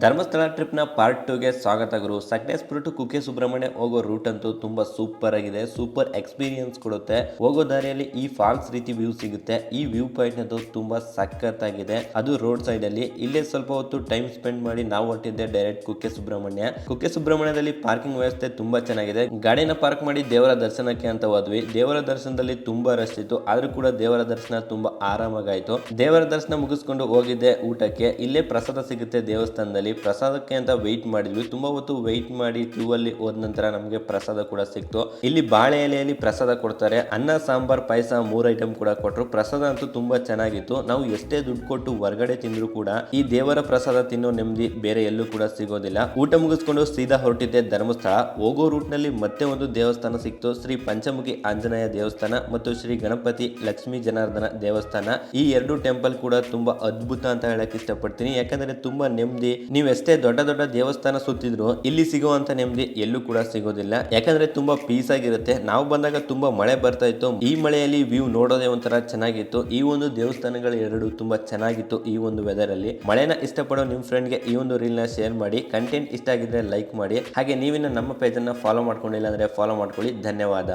Dharmasthala ಟ್ರಿಪ್ನ part 2ಗೆ ಸ್ವಾಗತ ಗುರು. Sakleshpur to Kukke Subrahmanya ಹೋಗೋ root ಅಂತೂ ತುಂಬಾ ಸೂಪರ್ ಆಗಿದೆ. ಸೂಪರ್ ಎಕ್ಸ್ಪೀರಿಯನ್ಸ್ ಕೊಡುತ್ತೆ. ಹೋಗೋ ದಾರಿಯಲ್ಲಿ ಈ ಫಾಲ್ಸ್ ರೀತಿ ವ್ಯೂ ಸಿಗುತ್ತೆ. ಈ ವ್ಯೂ ಪಾಯಿಂಟ್ ಅಂತೂ ತುಂಬಾ ಸಖತ್ತಾಗಿದೆ. ಅದು ರೋಡ್ ಸೈಡ್ ಅಲ್ಲಿ. ಇಲ್ಲೇ ಸ್ವಲ್ಪ ಹೊತ್ತು ಟೈಮ್ ಸ್ಪೆಂಡ್ ಮಾಡಿ ನಾವು ಹೊರಟಿದ್ದೆ ಡೈರೆಕ್ಟ್ ಕುಕ್ಕೆ ಸುಬ್ರಹ್ಮಣ್ಯ. ಕುಕ್ಕೆ ಸುಬ್ರಹ್ಮಣ್ಯದಲ್ಲಿ ಪಾರ್ಕಿಂಗ್ ವ್ಯವಸ್ಥೆ ತುಂಬಾ ಚೆನ್ನಾಗಿದೆ. ಗಾಡಿನ ಪಾರ್ಕ್ ಮಾಡಿ ದೇವರ ದರ್ಶನಕ್ಕೆ ಅಂತ ಹೋದ್ವಿ. ದೇವರ ದರ್ಶನದಲ್ಲಿ ತುಂಬಾ ರಶ್ ಇತ್ತು, ಆದ್ರೂ ಕೂಡ ದೇವರ ದರ್ಶನ ತುಂಬಾ ಆರಾಮಾಗಾಯ್ತು. ದೇವರ ದರ್ಶನ ಮುಗಿಸ್ಕೊಂಡು ಹೋಗಿದ್ದೆ ಊಟಕ್ಕೆ. ಇಲ್ಲೇ ಪ್ರಸಾದ ಸಿಗುತ್ತೆ ದೇವಸ್ಥಾನದಲ್ಲಿ. ಪ್ರಸಾದಕ್ಕೆ ಅಂತ ವೆಯ್ಟ್ ಮಾಡಿದ್ವಿ. ತುಂಬಾ ಹೊತ್ತು ವೆಯ್ಟ್ ಮಾಡಿ ಕ್ಯೂ ಅಲ್ಲಿ ಹೋದ ನಂತರ ನಮಗೆ ಪ್ರಸಾದ ಕೂಡ ಸಿಕ್ತು. ಇಲ್ಲಿ ಬಾಳೆ ಎಲೆಯಲ್ಲಿ ಪ್ರಸಾದ ಕೊಡ್ತಾರೆ. ಅನ್ನ ಸಾಂಬಾರ್ ಪಾಯಸ 3 ಐಟಮ್ ಕೂಡ ಕೊಟ್ಟರು. ಪ್ರಸಾದ ಅಂತೂ ತುಂಬಾ ಚೆನ್ನಾಗಿತ್ತು. ನಾವು ಎಷ್ಟೇ ದುಡ್ಡು ಕೊಟ್ಟು ಹೊರಗಡೆ ತಿಂದ್ರು ಕೂಡ ಈ ದೇವರ ಪ್ರಸಾದ ತಿನ್ನೋ ನೆಮ್ಮದಿ ಬೇರೆ ಎಲ್ಲೂ ಕೂಡ ಸಿಗೋದಿಲ್ಲ. ಊಟ ಮುಗಿಸ್ಕೊಂಡು ಸೀದಾ ಹೊರಟಿದ್ದೆ ಧರ್ಮಸ್ಥಳ. ಹೋಗೋ ರೂಟ್ ನಲ್ಲಿ ಮತ್ತೆ ಒಂದು ದೇವಸ್ಥಾನ ಸಿಕ್ತು. ಶ್ರೀ ಪಂಚಮುಖಿ ಆಂಜನೇಯ ದೇವಸ್ಥಾನ ಮತ್ತು ಶ್ರೀ ಗಣಪತಿ ಲಕ್ಷ್ಮೀ ಜನಾರ್ದನ ದೇವಸ್ಥಾನ. ಈ ಎರಡು ಟೆಂಪಲ್ ಕೂಡ ತುಂಬಾ ಅದ್ಭುತ ಅಂತ ಹೇಳಕ್ ಇಷ್ಟಪಡ್ತೀನಿ. ಯಾಕಂದ್ರೆ ತುಂಬಾ ನೆಮ್ಮದಿ. ನೀವು ಎಷ್ಟೇ ದೊಡ್ಡ ದೊಡ್ಡ ದೇವಸ್ಥಾನ ಸುತ್ತಿದ್ರು ಇಲ್ಲಿ ಸಿಗುವಂತ ನೆಮ್ಮದಿ ಎಲ್ಲೂ ಕೂಡ ಸಿಗೋದಿಲ್ಲ. ಯಾಕಂದ್ರೆ ತುಂಬಾ ಪೀಸ್ ಆಗಿರುತ್ತೆ. ನಾವು ಬಂದಾಗ ತುಂಬಾ ಮಳೆ ಬರ್ತಾ ಇತ್ತು. ಈ ಮಳೆಯಲ್ಲಿ ವ್ಯೂ ನೋಡೋದೇ ಒಂಥರ ಚೆನ್ನಾಗಿತ್ತು. ಈ ಒಂದು ದೇವಸ್ಥಾನಗಳು ಎರಡು ತುಂಬಾ ಚೆನ್ನಾಗಿತ್ತು. ಈ ಒಂದು ವೆದರ್ ಅಲ್ಲಿ ಮಳೆನ ಇಷ್ಟಪಡೋ ನಿಮ್ ಫ್ರೆಂಡ್ಗೆ ಈ ಒಂದು ರೀಲ್ ನ ಶೇರ್ ಮಾಡಿ. ಕಂಟೆಂಟ್ ಇಷ್ಟ ಆಗಿದ್ರೆ ಲೈಕ್ ಮಾಡಿ. ಹಾಗೆ ನೀವಿನ್ನ ನಮ್ಮ ಪೇಜ್ ಅನ್ನ ಫಾಲೋ ಮಾಡ್ಕೊಂಡಿಲ್ಲ ಅಂದ್ರೆ ಫಾಲೋ ಮಾಡ್ಕೊಳ್ಳಿ. ಧನ್ಯವಾದ.